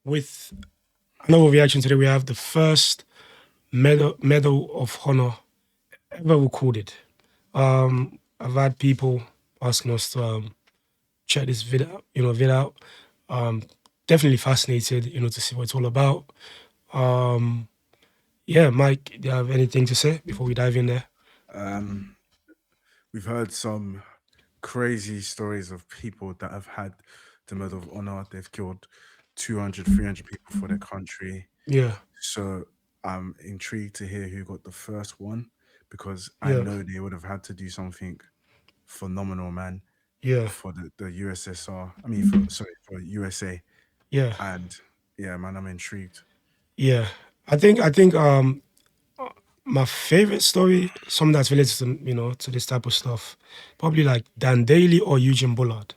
with another reaction today, we have the first medal of honor ever recorded. I've had people asking us to check this vid out. Um, Definitely fascinated, to see what it's all about. Um, yeah, Mike, do you have anything to say before we dive in there? Um, we've heard some crazy stories of people that have had the Medal of Honor. They've killed 200, 300 people for their country. Yeah, So I'm intrigued to hear who got the first one because I yeah, know they would have had to do something phenomenal, man, yeah, for the USSR. I mean, for USA. yeah, And yeah, man, I'm intrigued. yeah. I think my favorite story, something that's related to to this type of stuff, probably like Dan Daly or Eugene Bullard.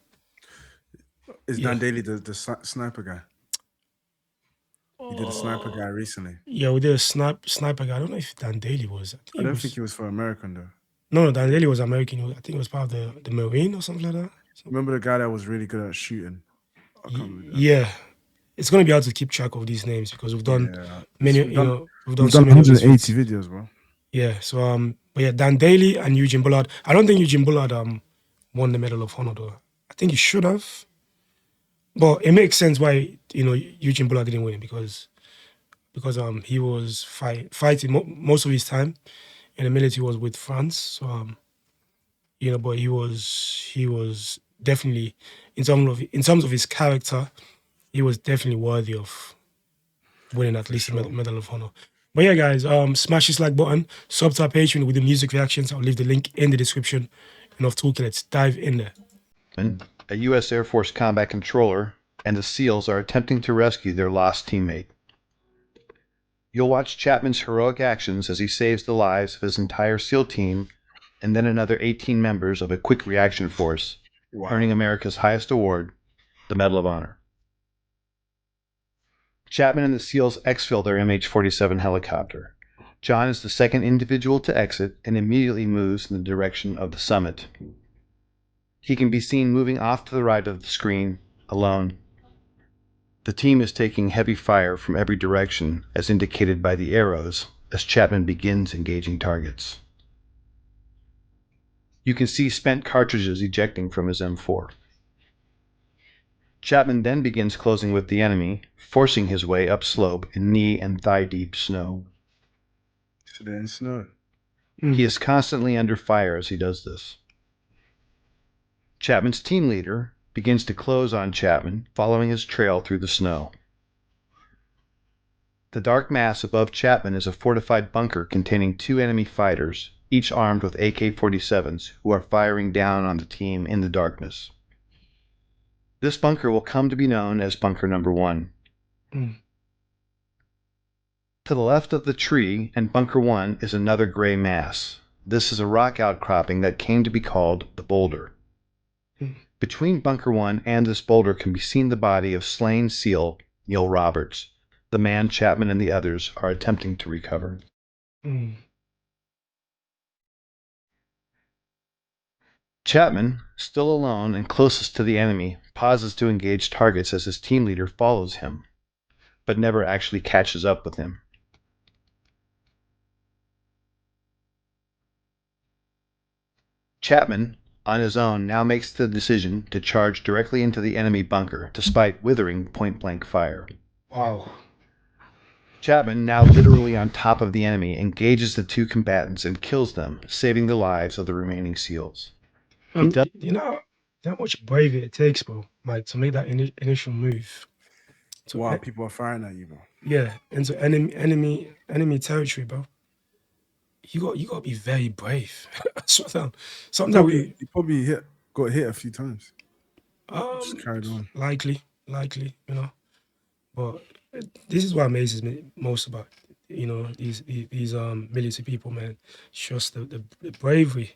Is Yeah. Dan Daly the sniper guy? He did a sniper Oh, guy recently. yeah, we did a sniper guy. I don't know if Dan Daly was. I think I he don't think was. he was for American though. No, Dan Daly was American. I think he was part of the Marine or something like that. So, Remember the guy that was really good at shooting? I can't remember. yeah, it's gonna be hard to keep track of these names because we've done Yeah, many. we've done We've done we've so done many of these 180 vids. videos, bro. Yeah. So but yeah, Dan Daly and Eugene Bullard. I don't think Eugene Bullard won the Medal of Honor though. I think he should have. But it makes sense why Eugene Bullard didn't win it because he was fighting most of his time in the military was with France. So but he was definitely in terms of his character, he was definitely worthy of winning at For least a sure. medal of honor. But yeah, guys, smash this like button, sub to our Patreon with the music reactions. I'll leave the link in the description. Enough talking. Let's dive in there. A U.S. Air Force combat controller, and the SEALs are attempting to rescue their lost teammate. You'll watch Chapman's heroic actions as he saves the lives of his entire SEAL team and then another 18 members of a quick reaction force, Wow. earning America's highest award, the Medal of Honor. Chapman and the SEALs exfil their MH-47 helicopter. John is the second individual to exit and immediately moves in the direction of the summit. He can be seen moving off to the right of the screen, alone. The team is taking heavy fire from every direction, as indicated by the arrows, as Chapman begins engaging targets. You can see spent cartridges ejecting from his M4. Chapman then begins closing with the enemy, forcing his way upslope in knee and thigh-deep snow. So they're in snow. He is constantly under fire as he does this. Chapman's team leader begins to close on Chapman, following his trail through the snow. The dark mass above Chapman is a fortified bunker containing 2 enemy fighters, each armed with AK-47s, who are firing down on the team in the darkness. This bunker will come to be known as Bunker Number 1. Mm. To the left of the tree and Bunker 1 is another gray mass. This is a rock outcropping that came to be called the Boulder. Mm. Between Bunker 1 and this boulder can be seen the body of slain SEAL Neil Roberts, the man Chapman and the others are attempting to recover. Mm. Chapman, still alone and closest to the enemy, pauses to engage targets as his team leader follows him, but never actually catches up with him. Chapman, on his own, now makes the decision to charge directly into the enemy bunker, despite withering point-blank fire. Wow. Chapman, now literally on top of the enemy, engages the 2 combatants and kills them, saving the lives of the remaining SEALs. You know how much bravery it takes, bro, Mike, to make that initial move. To Wow, people are firing at you, bro. yeah, into enemy territory, bro. You got to be very brave. I swear down. You Something that probably we you probably got hit a few times. Just um carried on. likely, but this is what amazes me most about these military people, man. It's just the bravery,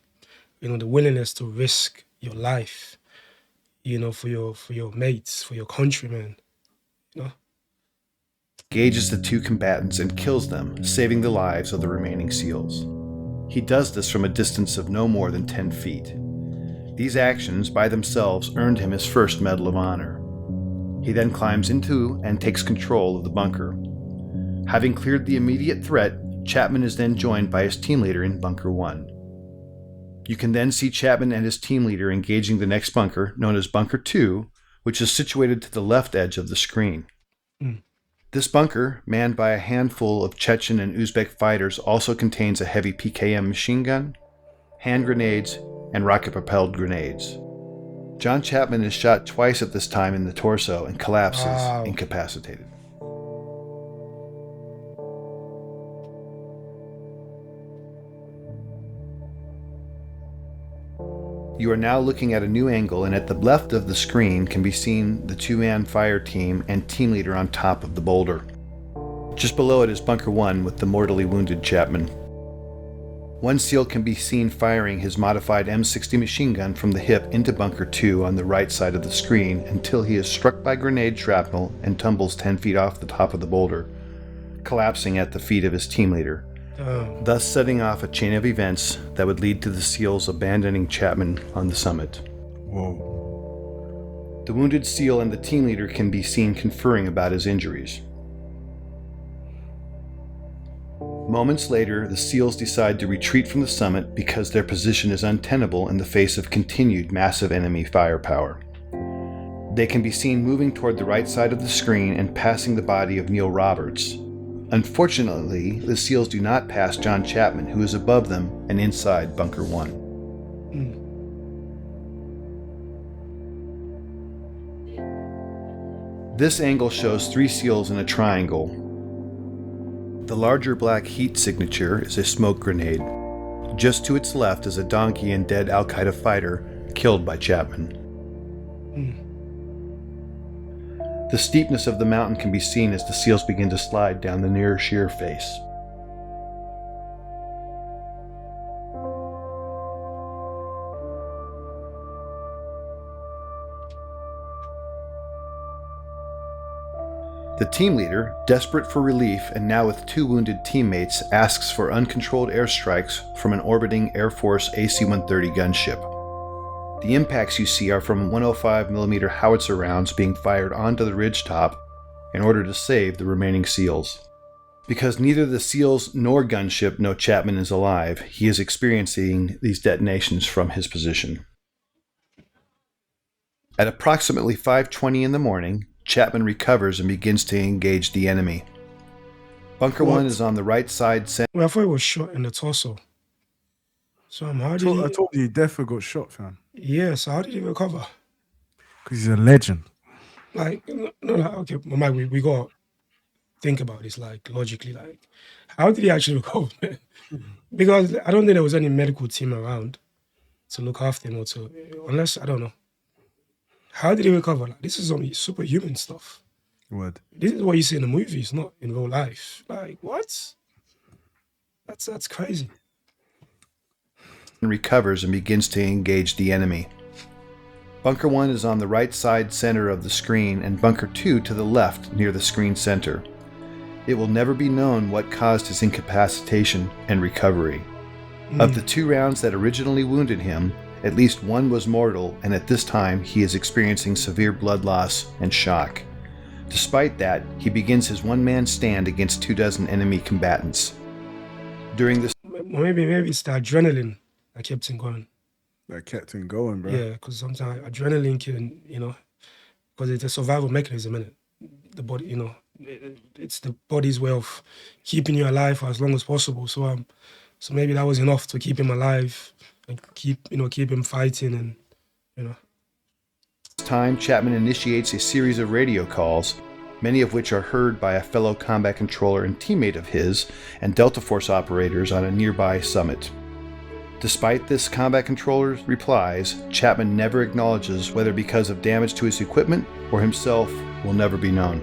the willingness to risk your life, for your mates, for your countrymen, you know. Engages the 2 combatants and kills them, saving the lives of the remaining SEALs. He does this from a distance of no more than 10 feet. These actions by themselves earned him his first Medal of Honor. He then climbs into and takes control of the bunker. Having cleared the immediate threat, Chapman is then joined by his team leader in Bunker 1. You can then see Chapman and his team leader engaging the next bunker, known as Bunker 2, which is situated to the left edge of the screen. This bunker, manned by a handful of Chechen and Uzbek fighters, also contains a heavy PKM machine gun, hand grenades, and rocket-propelled grenades. John Chapman is shot twice at this time in the torso and collapses, incapacitated. You are now looking at a new angle, and at the left of the screen can be seen the two-man fire team and team leader on top of the boulder. Just below it is Bunker 1 with the mortally wounded Chapman. One SEAL can be seen firing his modified M60 machine gun from the hip into Bunker 2 on the right side of the screen until he is struck by grenade shrapnel and tumbles 10 feet off the top of the boulder, collapsing at the feet of his team leader, thus setting off a chain of events that would lead to the SEALs abandoning Chapman on the summit. Whoa. The wounded SEAL and the team leader can be seen conferring about his injuries. Moments later, the SEALs decide to retreat from the summit because their position is untenable in the face of continued massive enemy firepower. They can be seen moving toward the right side of the screen and passing the body of Neil Roberts. Unfortunately, the SEALs do not pass John Chapman, who is above them and inside Bunker 1. This angle shows 3 SEALs in a triangle. The larger black heat signature is a smoke grenade. Just to its left is a donkey and dead Al-Qaeda fighter killed by Chapman. The steepness of the mountain can be seen as the SEALs begin to slide down the near sheer face. The team leader, desperate for relief and now with 2 wounded teammates, asks for uncontrolled airstrikes from an orbiting Air Force AC-130 gunship. The impacts you see are from 105mm howitzer rounds being fired onto the ridgetop in order to save the remaining SEALs. Because neither the SEALs nor gunship know Chapman is alive, he is experiencing these detonations from his position. At approximately 5:20 in the morning, Chapman recovers and begins to engage the enemy. Bunker 1 is on the right side. Well, I thought he was shot in the torso. So how did I told you he definitely got shot, fam. Yeah, so how did he recover? Because he's a legend. Like, okay, Mike, we got to think about this, like, logically, like, how did he actually recover, man? Because I don't think there was any medical team around to look after him or to, unless, I don't know. How did he recover? Like, this is only superhuman stuff. Word. This is what you see in the movies, not in real life. Like, what? That's crazy. Recovers and begins to engage the enemy. Bunker 1 is on the right side center of the screen and Bunker 2 to the left near the screen center. It will never be known what caused his incapacitation and recovery. Of the 2 rounds that originally wounded him, at least 1 was mortal, and at this time he is experiencing severe blood loss and shock. Despite that, he begins his one-man stand against 24 enemy combatants. During this, maybe it's the adrenaline that kept him going. That kept him going, bro. Yeah, because sometimes adrenaline can, because it's a survival mechanism, isn't it? The body, it's the body's way of keeping you alive for as long as possible. So maybe that was enough to keep him alive and keep him fighting and. This time, Chapman initiates a series of radio calls, many of which are heard by a fellow combat controller and teammate of his and Delta Force operators on a nearby summit. Despite this combat controller's replies, Chapman never acknowledges whether because of damage to his equipment or himself will never be known.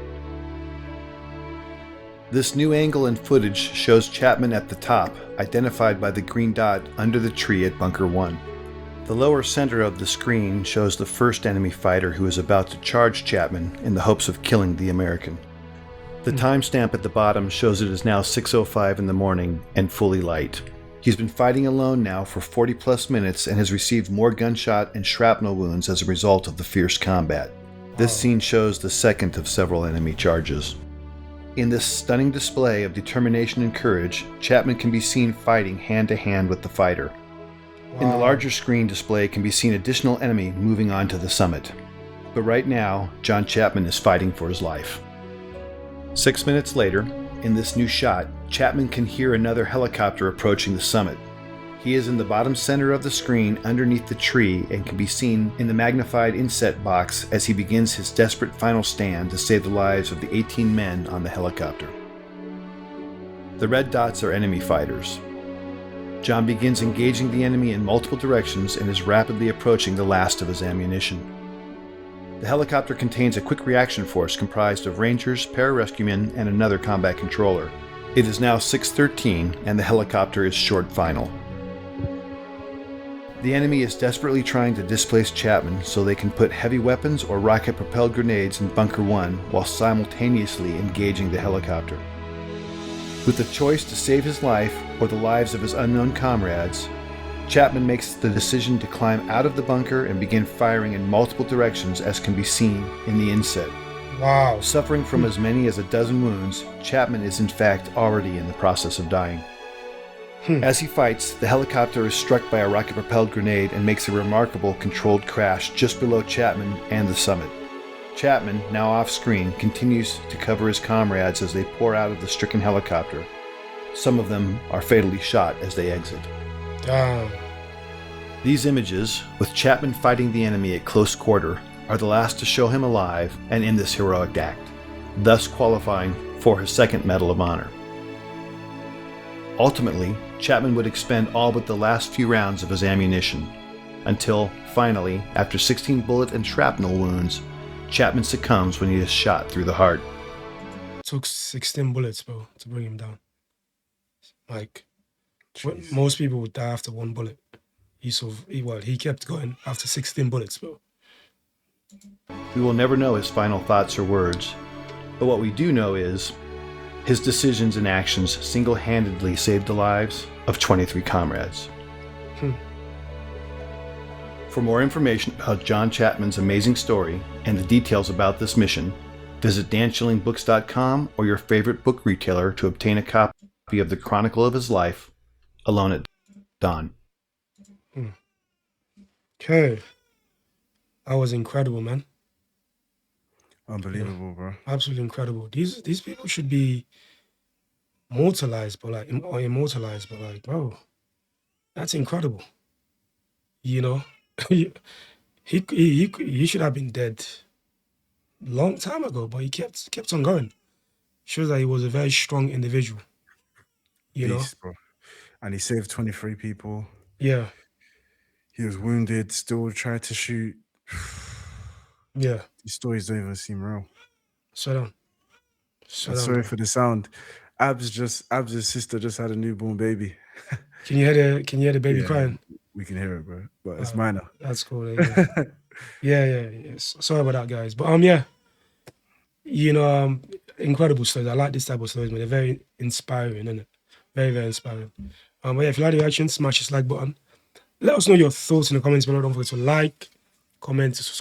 This new angle and footage shows Chapman at the top, identified by the green dot under the tree at Bunker 1. The lower center of the screen shows the first enemy fighter who is about to charge Chapman in the hopes of killing the American. The timestamp at the bottom shows it is now 6:05 in the morning and fully light. He's been fighting alone now for 40+ minutes and has received more gunshot and shrapnel wounds as a result of the fierce combat. This scene shows the second of several enemy charges. In this stunning display of determination and courage, Chapman can be seen fighting hand-to-hand with the fighter. In the larger screen display can be seen additional enemy moving on to the summit. But right now, John Chapman is fighting for his life. 6 minutes later, in this new shot, Chapman can hear another helicopter approaching the summit. He is in the bottom center of the screen underneath the tree and can be seen in the magnified inset box as he begins his desperate final stand to save the lives of the 18 men on the helicopter. The red dots are enemy fighters. John begins engaging the enemy in multiple directions and is rapidly approaching the last of his ammunition. The helicopter contains a quick reaction force comprised of Rangers, pararescuemen, and another combat controller. It is now 6:13 and the helicopter is short final. The enemy is desperately trying to displace Chapman so they can put heavy weapons or rocket-propelled grenades in Bunker 1 while simultaneously engaging the helicopter. With the choice to save his life or the lives of his unknown comrades, Chapman makes the decision to climb out of the bunker and begin firing in multiple directions as can be seen in the inset. Wow. Suffering from as many as a dozen wounds, Chapman is in fact already in the process of dying. As he fights, the helicopter is struck by a rocket-propelled grenade and makes a remarkable controlled crash just below Chapman and the summit. Chapman, now off-screen, continues to cover his comrades as they pour out of the stricken helicopter. Some of them are fatally shot as they exit. Damn. These images, with Chapman fighting the enemy at close quarter, are the last to show him alive and in this heroic act, thus qualifying for his second Medal of Honor. Ultimately, Chapman would expend all but the last few rounds of his ammunition, until, finally, after 16 bullet and shrapnel wounds, Chapman succumbs when he is shot through the heart. Took 16 bullets, bro, to bring him down. Like, Jeez. most people would die after one bullet. He kept going after 16 bullets, bro. We will never know his final thoughts or words, but what we do know is his decisions and actions single-handedly saved the lives of 23 comrades. For more information about John Chapman's amazing story and the details about this mission, visit danschillingbooks.com or your favorite book retailer to obtain a copy of the Chronicle of his life, Alone at Dawn. Okay. That was incredible, man. Unbelievable, bro. Absolutely incredible. These people should be immortalized, but like, bro, that's incredible. You know, he should have been dead long time ago, but he kept on going. Shows that he was a very strong individual. You know, Beast, bro. And he saved 23 people. yeah, He was wounded, still tried to shoot. yeah. These stories don't even seem real. Shut down. And sorry for the sound. Abs' sister just had a newborn baby. Can you hear the baby Yeah. crying? We can hear it, bro. But it's minor. That's cool. Yeah. Yes. Sorry about that, guys. But yeah, you know, incredible stories. I like this type of stories, man. They're very inspiring, isn't it? Very, very inspiring. But yeah, if you like the reaction, smash this like button. Let us know your thoughts in the comments below. Don't forget to like, comment, subscribe.